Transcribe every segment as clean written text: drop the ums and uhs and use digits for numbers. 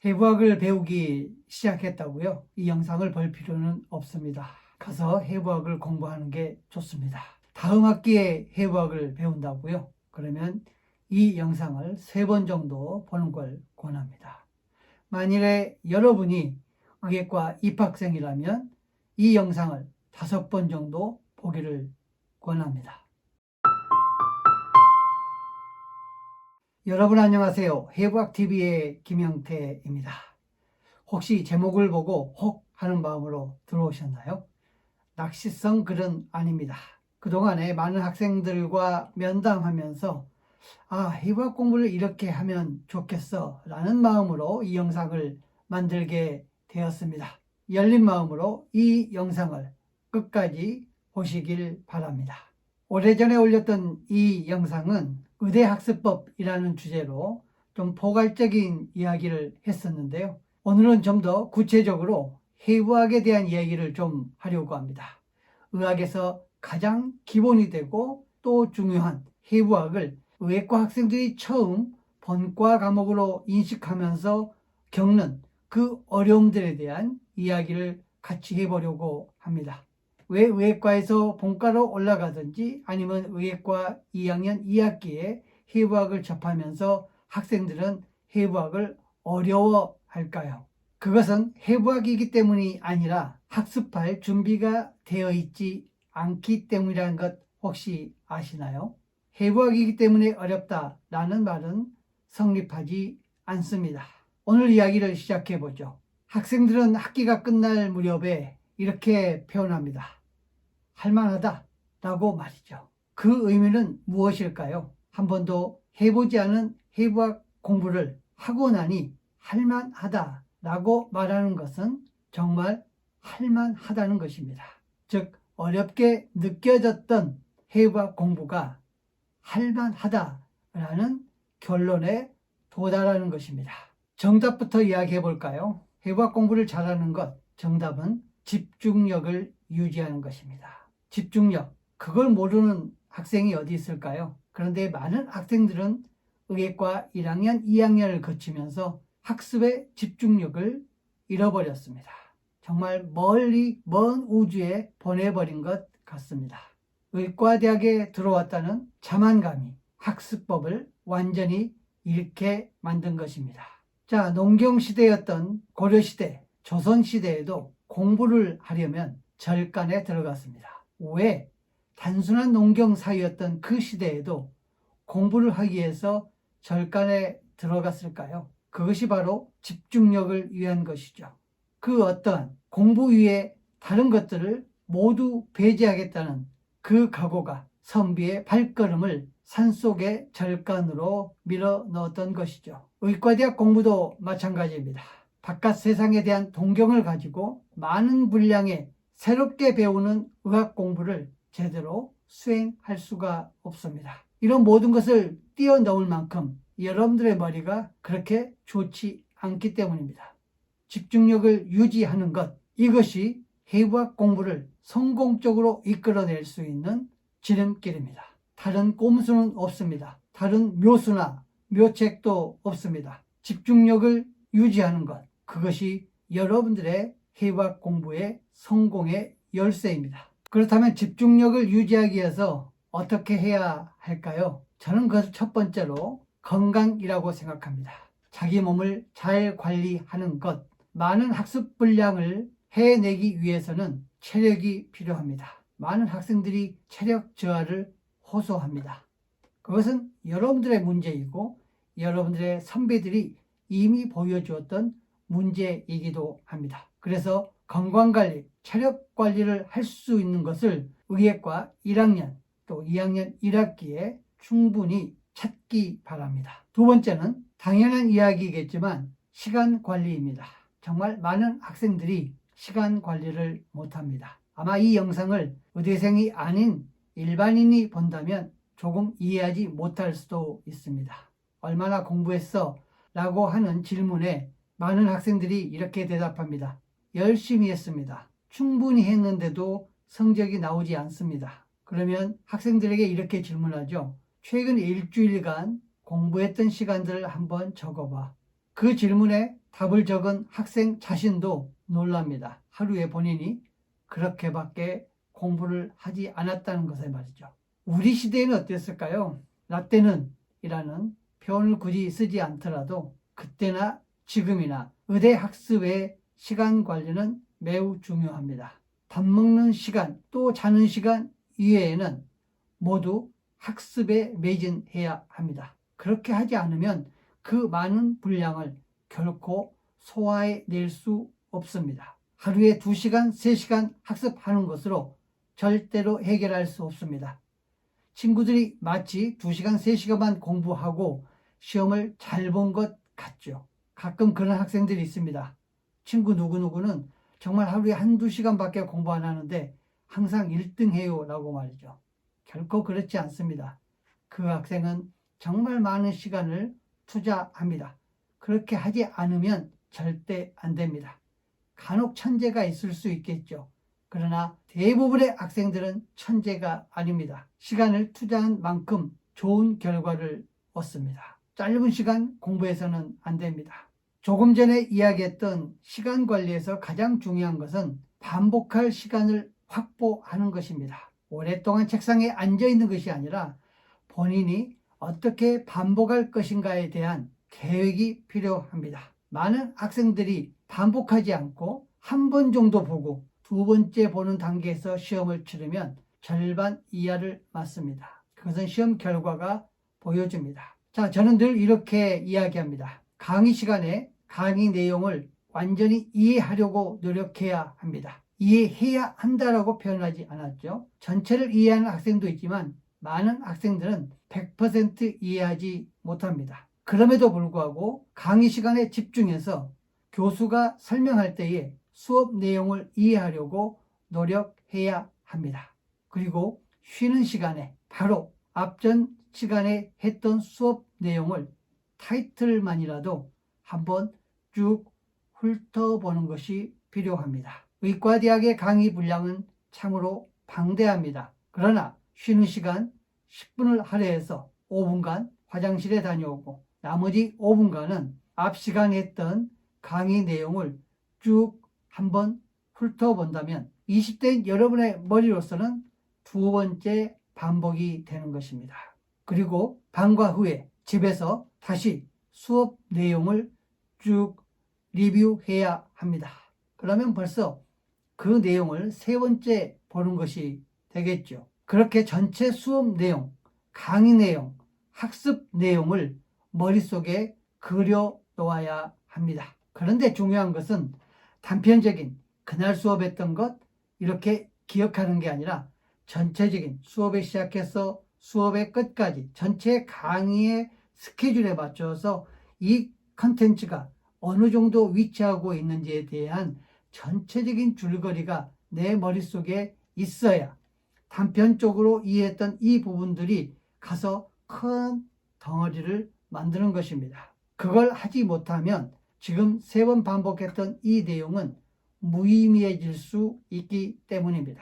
해부학을 배우기 시작했다고요? 이 영상을 볼 필요는 없습니다. 가서 해부학을 공부하는 게 좋습니다. 다음 학기에 해부학을 배운다고요? 그러면 이 영상을 3번 정도 보는 걸 권합니다. 만일에 여러분이 의예과 입학생이라면 이 영상을 5번 정도 보기를 권합니다. 여러분 안녕하세요. 해부학TV의 김영태입니다. 혹시 제목을 보고 혹 하는 마음으로 들어오셨나요? 낚시성 글은 아닙니다. 그동안에 많은 학생들과 면담하면서 해부학 공부를 이렇게 하면 좋겠어 라는 마음으로 이 영상을 만들게 되었습니다. 열린 마음으로 이 영상을 끝까지 보시길 바랍니다. 오래전에 올렸던 이 영상은 의대학습법이라는 주제로 좀 포괄적인 이야기를 했었는데요. 오늘은 좀 더 구체적으로 해부학에 대한 이야기를 좀 하려고 합니다. 의학에서 가장 기본이 되고 또 중요한 해부학을 의예과 학생들이 처음 본과 과목으로 인식하면서 겪는 그 어려움들에 대한 이야기를 같이 해보려고 합니다. 왜 의예과에서 본과로 올라가든지 아니면 의예과 2학년 2학기에 해부학을 접하면서 학생들은 해부학을 어려워할까요? 그것은 해부학이기 때문이 아니라 학습할 준비가 되어 있지 않기 때문이라는 것 혹시 아시나요? 해부학이기 때문에 어렵다라는 말은 성립하지 않습니다. 오늘 이야기를 시작해보죠. 학생들은 학기가 끝날 무렵에 이렇게 표현합니다. 할만하다 라고 말이죠. 그 의미는 무엇일까요? 한 번도 해보지 않은 해부학 공부를 하고 나니 할만하다 라고 말하는 것은 정말 할만하다는 것입니다. 즉 어렵게 느껴졌던 해부학 공부가 할만하다라는 결론에 도달하는 것입니다. 정답부터 이야기해 볼까요? 해부학 공부를 잘하는 것, 정답은 집중력을 유지하는 것입니다. 집중력, 그걸 모르는 학생이 어디 있을까요? 그런데 많은 학생들은 의예과 1학년, 2학년을 거치면서 학습의 집중력을 잃어버렸습니다. 정말 멀리 먼 우주에 보내버린 것 같습니다. 의과대학에 들어왔다는 자만감이 학습법을 완전히 잃게 만든 것입니다. 자, 농경시대였던 고려시대, 조선시대에도 공부를 하려면 절간에 들어갔습니다. 왜? 단순한 농경사회였던 그 시대에도 공부를 하기 위해서 절간에 들어갔을까요? 그것이 바로 집중력을 위한 것이죠. 그 어떠한 공부 위에 다른 것들을 모두 배제하겠다는 그 각오가 선비의 발걸음을 산속의 절간으로 밀어 넣었던 것이죠. 의과대학 공부도 마찬가지입니다. 바깥 세상에 대한 동경을 가지고 많은 분량의 새롭게 배우는 의학 공부를 제대로 수행할 수가 없습니다. 이런 모든 것을 뛰어넘을 만큼 여러분들의 머리가 그렇게 좋지 않기 때문입니다. 집중력을 유지하는 것, 이것이 해부학 공부를 성공적으로 이끌어낼 수 있는 지름길입니다. 다른 꼼수는 없습니다. 다른 묘수나 묘책도 없습니다. 집중력을 유지하는 것, 그것이 여러분들의 해부학 공부의 성공의 열쇠입니다. 그렇다면 집중력을 유지하기 위해서 어떻게 해야 할까요? 저는 그것을 첫 번째로 건강이라고 생각합니다. 자기 몸을 잘 관리하는 것, 많은 학습 분량을 해내기 위해서는 체력이 필요합니다. 많은 학생들이 체력 저하를 호소합니다. 그것은 여러분들의 문제이고 여러분들의 선배들이 이미 보여주었던 문제이기도 합니다. 그래서 건강관리, 체력관리를 할 수 있는 것을 의예과 1학년 또 2학년 1학기에 충분히 찾기 바랍니다. 두 번째는 당연한 이야기겠지만 시간 관리입니다. 정말 많은 학생들이 시간 관리를 못합니다. 아마 이 영상을 의대생이 아닌 일반인이 본다면 조금 이해하지 못할 수도 있습니다. 얼마나 공부했어? 라고 하는 질문에 많은 학생들이 이렇게 대답합니다. 열심히 했습니다. 충분히 했는데도 성적이 나오지 않습니다. 그러면 학생들에게 이렇게 질문하죠. 최근 일주일간 공부했던 시간들을 한번 적어봐. 그 질문에 답을 적은 학생 자신도 놀랍니다. 하루에 본인이 그렇게밖에 공부를 하지 않았다는 것에 말이죠. 우리 시대에는 어땠을까요? 나 때는 이라는 표현을 굳이 쓰지 않더라도 그때나 지금이나 의대 학습의 시간 관리는 매우 중요합니다. 밥 먹는 시간, 또 자는 시간 이외에는 모두 학습에 매진해야 합니다. 그렇게 하지 않으면 그 많은 분량을 결코 소화해낼 수 없습니다. 하루에 2시간, 3시간 학습하는 것으로 절대로 해결할 수 없습니다. 친구들이 마치 2시간, 3시간만 공부하고 시험을 잘 본 것 같죠. 가끔 그런 학생들이 있습니다. 친구 누구누구는 정말 하루에 1~2시간밖에 공부 안 하는데 항상 1등 해요 라고 말이죠. 결코 그렇지 않습니다. 그 학생은 정말 많은 시간을 투자합니다. 그렇게 하지 않으면 절대 안 됩니다. 간혹 천재가 있을 수 있겠죠. 그러나 대부분의 학생들은 천재가 아닙니다. 시간을 투자한 만큼 좋은 결과를 얻습니다. 짧은 시간 공부해서는 안 됩니다. 조금 전에 이야기했던 시간 관리에서 가장 중요한 것은 반복할 시간을 확보하는 것입니다. 오랫동안 책상에 앉아 있는 것이 아니라 본인이 어떻게 반복할 것인가에 대한 계획이 필요합니다. 많은 학생들이 반복하지 않고 한 번 정도 보고 2번째 보는 단계에서 시험을 치르면 절반 이하를 맞습니다. 그것은 시험 결과가 보여줍니다. 자, 저는 늘 이렇게 이야기합니다. 강의 시간에 강의 내용을 완전히 이해하려고 노력해야 합니다. 이해해야 한다라고 표현하지 않았죠. 전체를 이해하는 학생도 있지만 많은 학생들은 100% 이해하지 못합니다. 그럼에도 불구하고 강의 시간에 집중해서 교수가 설명할 때에 수업 내용을 이해하려고 노력해야 합니다. 그리고 쉬는 시간에 바로 앞전 시간에 했던 수업 내용을 타이틀만이라도 한번 쭉 훑어보는 것이 필요합니다. 의과대학의 강의 분량은 참으로 방대합니다. 그러나 쉬는 시간 10분을 할애해서 5분간 화장실에 다녀오고 나머지 5분간은 앞 시간에 했던 강의 내용을 쭉 한번 훑어본다면 20대인 여러분의 머리로서는 2번째 반복이 되는 것입니다. 그리고 방과 후에 집에서 다시 수업 내용을 쭉 리뷰해야 합니다. 그러면 벌써 그 내용을 3번째 보는 것이 되겠죠. 그렇게 전체 수업 내용, 강의 내용, 학습 내용을 머릿속에 그려 놓아야 합니다. 그런데 중요한 것은 단편적인 그날 수업했던 것 이렇게 기억하는 게 아니라 전체적인 수업에 시작해서 수업의 끝까지 전체 강의의 스케줄에 맞춰서 이 컨텐츠가 어느 정도 위치하고 있는지에 대한 전체적인 줄거리가 내 머릿속에 있어야 단편적으로 이해했던 이 부분들이 가서 큰 덩어리를 만드는 것입니다. 그걸 하지 못하면 지금 3번 반복했던 이 내용은 무의미해질 수 있기 때문입니다.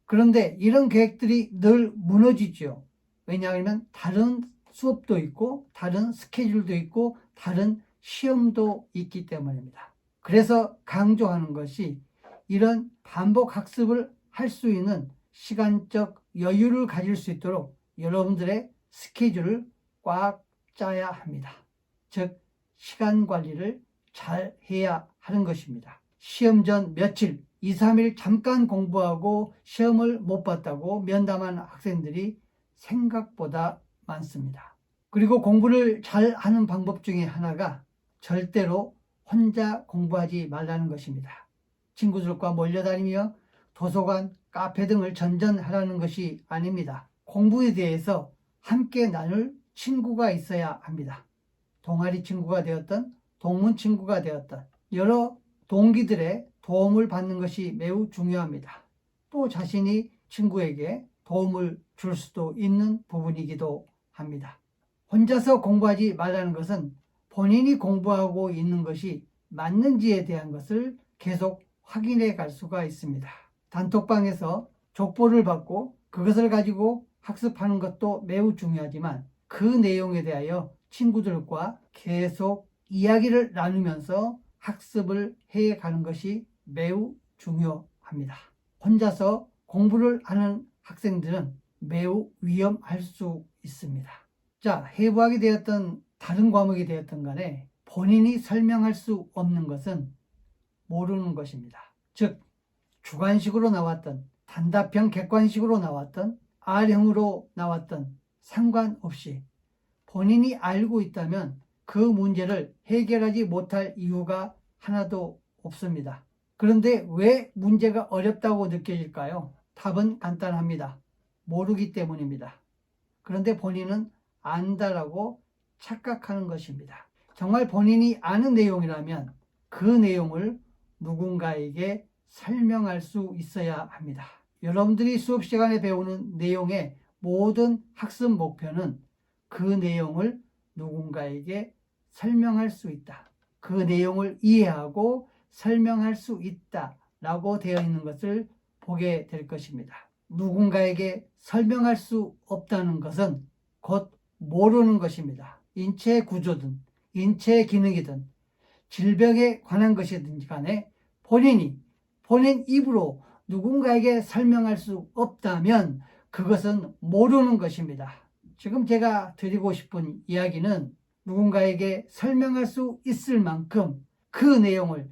그런데 이런 계획들이 늘 무너지죠. 왜냐하면 다른 수업도 있고 다른 스케줄도 있고 다른 시험도 있기 때문입니다. 그래서 강조하는 것이 이런 반복 학습을 할 수 있는 시간적 여유를 가질 수 있도록 여러분들의 스케줄을 꽉 짜야 합니다. 즉 시간 관리를 잘 해야 하는 것입니다. 시험 전 며칠, 2, 3일 잠깐 공부하고 시험을 못 봤다고 면담한 학생들이 생각보다 많습니다. 그리고 공부를 잘 하는 방법 중에 하나가 절대로 혼자 공부하지 말라는 것입니다. 친구들과 몰려다니며 도서관, 카페 등을 전전하라는 것이 아닙니다. 공부에 대해서 함께 나눌 친구가 있어야 합니다. 동아리 친구가 되었던 동문 친구가 되었던 여러 동기들의 도움을 받는 것이 매우 중요합니다. 또 자신이 친구에게 도움을 줄 수도 있는 부분이기도 합니다. 혼자서 공부하지 말라는 것은 본인이 공부하고 있는 것이 맞는지에 대한 것을 계속 확인해 갈 수가 있습니다. 단톡방에서 족보를 받고 그것을 가지고 학습하는 것도 매우 중요하지만 그 내용에 대하여 친구들과 계속 이야기를 나누면서 학습을 해 가는 것이 매우 중요합니다. 혼자서 공부를 하는 학생들은 매우 위험할 수 있습니다. 자, 해부학이 되었던 다른 과목이 되었던 간에 본인이 설명할 수 없는 것은 모르는 것입니다. 즉, 주관식으로 나왔던 단답형 객관식으로 나왔던 R형으로 나왔던 상관없이 본인이 알고 있다면 그 문제를 해결하지 못할 이유가 하나도 없습니다. 그런데 왜 문제가 어렵다고 느껴질까요? 답은 간단합니다. 모르기 때문입니다. 그런데 본인은 안다라고 착각하는 것입니다. 정말 본인이 아는 내용이라면 그 내용을 누군가에게 설명할 수 있어야 합니다. 여러분들이 수업 시간에 배우는 내용의 모든 학습 목표는 그 내용을 누군가에게 설명할 수 있다. 그 내용을 이해하고 설명할 수 있다 라고 되어 있는 것을 보게 될 것입니다. 누군가에게 설명할 수 없다는 것은 곧 모르는 것입니다. 인체 구조든 인체 기능이든 질병에 관한 것이든지 간에 본인 입으로 누군가에게 설명할 수 없다면 그것은 모르는 것입니다. 지금 제가 드리고 싶은 이야기는 누군가에게 설명할 수 있을 만큼 그 내용을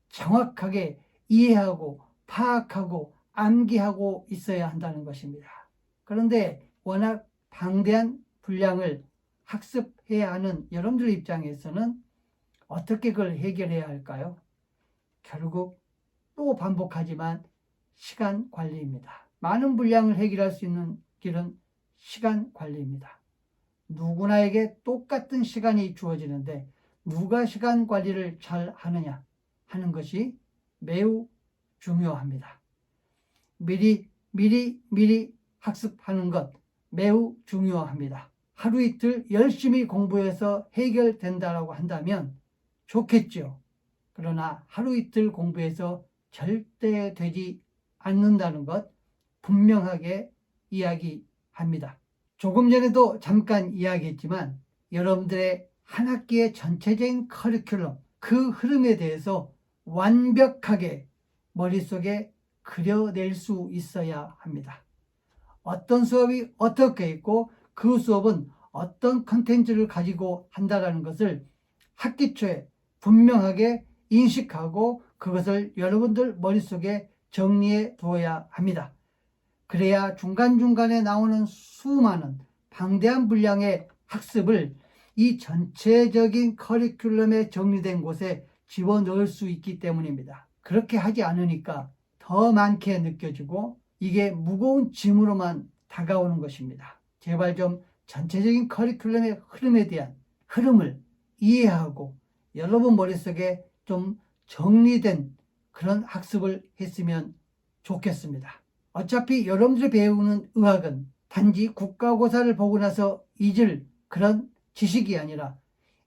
정확하게 이해하고 파악하고 암기하고 있어야 한다는 것입니다. 그런데 워낙 방대한 분량을 학습해야 하는 여러분들 입장에서는 어떻게 그걸 해결해야 할까요? 결국 또 반복하지만 시간 관리입니다. 많은 분량을 해결할 수 있는 길은 시간 관리입니다. 누구나에게 똑같은 시간이 주어지는데 누가 시간 관리를 잘 하느냐 하는 것이 매우 중요합니다. 미리 학습하는 것 매우 중요합니다. 하루 이틀 열심히 공부해서 해결된다라고 한다면 좋겠죠. 그러나 하루 이틀 공부해서 절대 되지 않는다는 것 분명하게 이야기합니다. 조금 전에도 잠깐 이야기했지만 여러분들의 한 학기의 전체적인 커리큘럼, 그 흐름에 대해서 완벽하게 머릿속에 그려낼 수 있어야 합니다. 어떤 수업이 어떻게 있고 그 수업은 어떤 컨텐츠를 가지고 한다는 것을 학기 초에 분명하게 인식하고 그것을 여러분들 머릿속에 정리해 두어야 합니다. 그래야 중간중간에 나오는 수많은 방대한 분량의 학습을 이 전체적인 커리큘럼에 정리된 곳에 집어넣을 수 있기 때문입니다. 그렇게 하지 않으니까 더 많게 느껴지고 이게 무거운 짐으로만 다가오는 것입니다. 제발 좀 전체적인 커리큘럼의 흐름에 대한 흐름을 이해하고 여러분 머릿속에 좀 정리된 그런 학습을 했으면 좋겠습니다. 어차피 여러분들이 배우는 의학은 단지 국가고사를 보고 나서 잊을 그런 지식이 아니라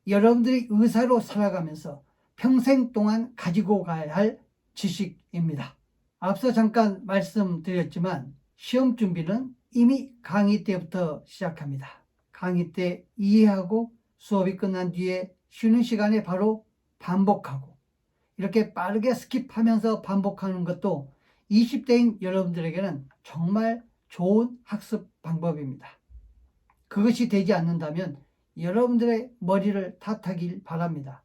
여러분들이 의사로 살아가면서 평생 동안 가지고 가야 할 지식입니다. 앞서 잠깐 말씀드렸지만 시험 준비는 이미 강의 때부터 시작합니다. 강의 때 이해하고 수업이 끝난 뒤에 쉬는 시간에 바로 반복하고 이렇게 빠르게 스킵하면서 반복하는 것도 20대인 여러분들에게는 정말 좋은 학습 방법입니다. 그것이 되지 않는다면 여러분들의 머리를 탓하길 바랍니다.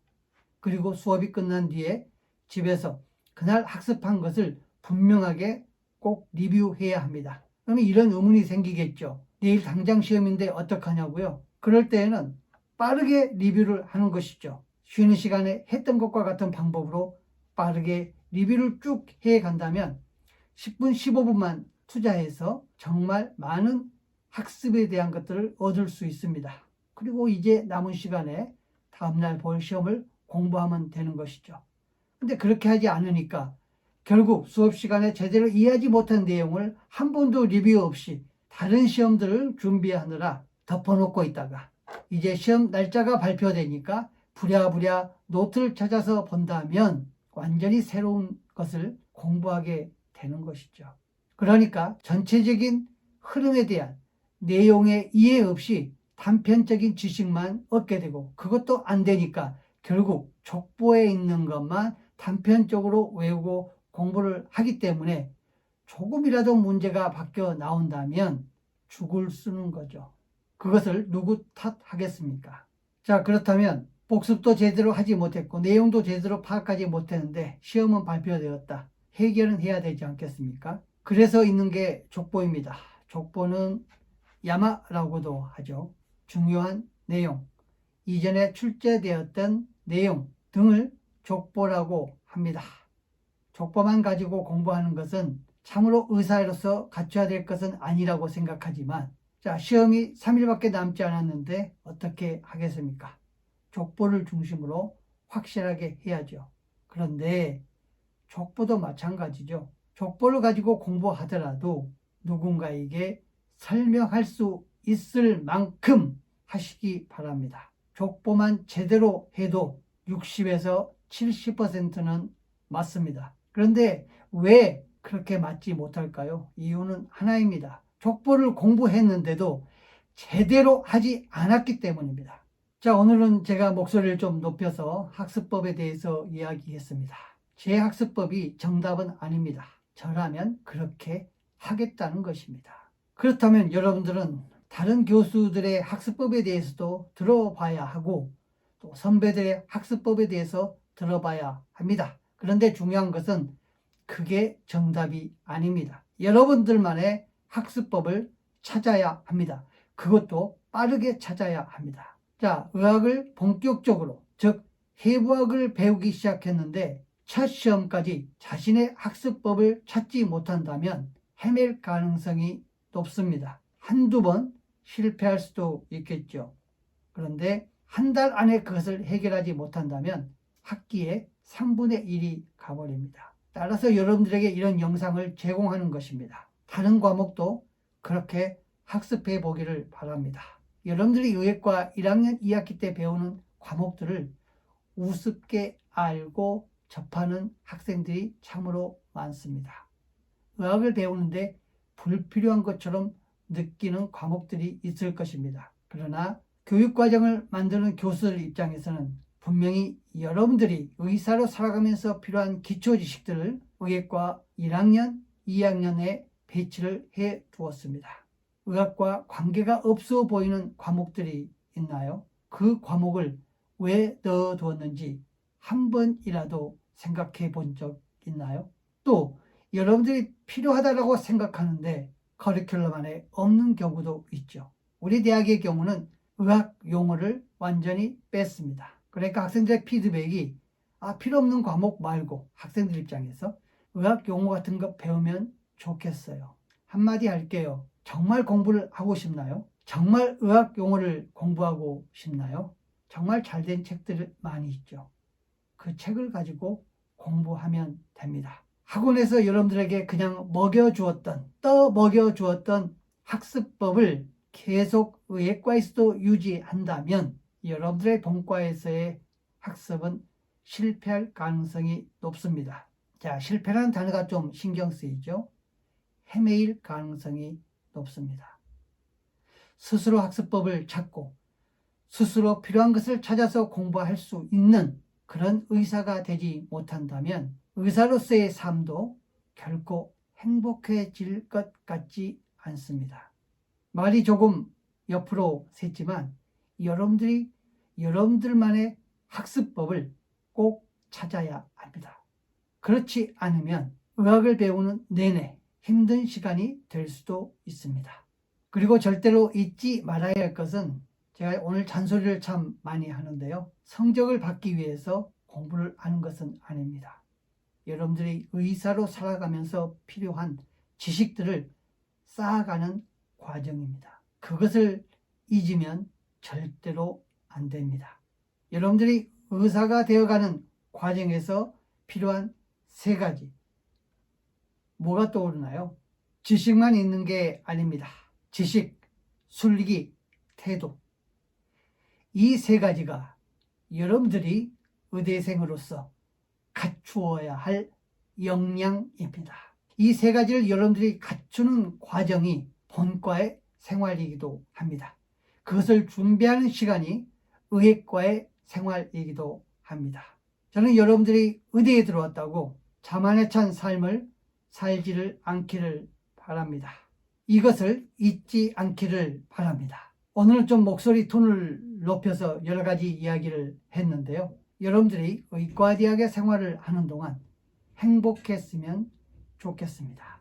그리고 수업이 끝난 뒤에 집에서 그날 학습한 것을 분명하게 꼭 리뷰해야 합니다. 그러면 이런 의문이 생기겠죠. 내일 당장 시험인데 어떡하냐고요? 그럴 때에는 빠르게 리뷰를 하는 것이죠. 쉬는 시간에 했던 것과 같은 방법으로 빠르게 리뷰를 쭉 해간다면 10분, 15분만 투자해서 정말 많은 학습에 대한 것들을 얻을 수 있습니다. 그리고 이제 남은 시간에 다음날 볼 시험을 공부하면 되는 것이죠. 근데 그렇게 하지 않으니까 결국 수업 시간에 제대로 이해하지 못한 내용을 한 번도 리뷰 없이 다른 시험들을 준비하느라 덮어놓고 있다가 이제 시험 날짜가 발표되니까 부랴부랴 노트를 찾아서 본다면 완전히 새로운 것을 공부하게 되는 것이죠. 그러니까 전체적인 흐름에 대한 내용의 이해 없이 단편적인 지식만 얻게 되고 그것도 안 되니까 결국 족보에 있는 것만 단편적으로 외우고 공부를 하기 때문에 조금이라도 문제가 바뀌어 나온다면 죽을 쓰는 거죠. 그것을 누구 탓하겠습니까? 자, 그렇다면 복습도 제대로 하지 못했고 내용도 제대로 파악하지 못했는데 시험은 발표되었다. 해결은 해야 되지 않겠습니까? 그래서 있는 게 족보입니다. 족보는 야마라고도 하죠. 중요한 내용, 이전에 출제되었던 내용 등을 족보라고 합니다. 족보만 가지고 공부하는 것은 참으로 의사로서 갖춰야 될 것은 아니라고 생각하지만, 자, 시험이 3일밖에 남지 않았는데 어떻게 하겠습니까? 족보를 중심으로 확실하게 해야죠. 그런데 족보도 마찬가지죠. 족보를 가지고 공부하더라도 누군가에게 설명할 수 있을 만큼 하시기 바랍니다. 족보만 제대로 해도 60에서 70%는 맞습니다. 그런데 왜 그렇게 맞지 못할까요? 이유는 하나입니다. 족보를 공부했는데도 제대로 하지 않았기 때문입니다. 자, 오늘은 제가 목소리를 좀 높여서 학습법에 대해서 이야기했습니다. 제 학습법이 정답은 아닙니다. 저라면 그렇게 하겠다는 것입니다. 그렇다면 여러분들은 다른 교수들의 학습법에 대해서도 들어봐야 하고 또 선배들의 학습법에 대해서 들어봐야 합니다. 그런데 중요한 것은 그게 정답이 아닙니다. 여러분들만의 학습법을 찾아야 합니다. 그것도 빠르게 찾아야 합니다. 자, 의학을 본격적으로, 즉 해부학을 배우기 시작했는데 첫 시험까지 자신의 학습법을 찾지 못한다면 헤맬 가능성이 높습니다. 한두 번 실패할 수도 있겠죠. 그런데 한 달 안에 그것을 해결하지 못한다면 학기에 3분의 1이 가버립니다. 따라서 여러분들에게 이런 영상을 제공하는 것입니다. 다른 과목도 그렇게 학습해 보기를 바랍니다. 여러분들이 의학과 1학년 2학기 때 배우는 과목들을 우습게 알고 접하는 학생들이 참으로 많습니다. 의학을 배우는데 불필요한 것처럼 느끼는 과목들이 있을 것입니다. 그러나 교육과정을 만드는 교수들 입장에서는 분명히 여러분들이 의사로 살아가면서 필요한 기초지식들을 의학과 1학년, 2학년에 배치를 해 두었습니다. 의학과 관계가 없어 보이는 과목들이 있나요? 그 과목을 왜 넣어두었는지 한 번이라도 생각해 본 적 있나요? 또 여러분들이 필요하다고 생각하는데 커리큘럼 안에 없는 경우도 있죠. 우리 대학의 경우는 의학 용어를 완전히 뺐습니다. 그러니까 학생들의 피드백이 필요 없는 과목 말고 학생들 입장에서 의학 용어 같은 거 배우면 좋겠어요. 한마디 할게요. 정말 공부를 하고 싶나요? 정말 의학 용어를 공부하고 싶나요? 정말 잘된 책들 많이 있죠. 그 책을 가지고 공부하면 됩니다. 학원에서 여러분들에게 그냥 떠먹여주었던 학습법을 계속 의학과에서도 유지한다면 여러분들의 본과에서의 학습은 실패할 가능성이 높습니다. 자, 실패라는 단어가 좀 신경 쓰이죠? 헤매일 가능성이 높습니다. 스스로 학습법을 찾고 스스로 필요한 것을 찾아서 공부할 수 있는 그런 의사가 되지 못한다면 의사로서의 삶도 결코 행복해질 것 같지 않습니다. 말이 조금 옆으로 샜지만 여러분들이 여러분들만의 학습법을 꼭 찾아야 합니다. 그렇지 않으면 의학을 배우는 내내 힘든 시간이 될 수도 있습니다. 그리고 절대로 잊지 말아야 할 것은 제가 오늘 잔소리를 참 많이 하는데요. 성적을 받기 위해서 공부를 하는 것은 아닙니다. 여러분들이 의사로 살아가면서 필요한 지식들을 쌓아가는 과정입니다. 그것을 잊으면 절대로 안 됩니다. 여러분들이 의사가 되어가는 과정에서 필요한 3가지. 뭐가 떠오르나요? 지식만 있는 게 아닙니다. 지식, 순리기, 태도. 이 3가지가 여러분들이 의대생으로서 갖추어야 할 역량입니다. 이 3가지를 여러분들이 갖추는 과정이 본과의 생활이기도 합니다. 그것을 준비하는 시간이 의학과의 생활이기도 합니다. 저는 여러분들이 의대에 들어왔다고 자만에 찬 삶을 살지를 않기를 바랍니다. 이것을 잊지 않기를 바랍니다. 오늘은 좀 목소리 톤을 높여서 여러 가지 이야기를 했는데요. 여러분들이 의과대학의 생활을 하는 동안 행복했으면 좋겠습니다.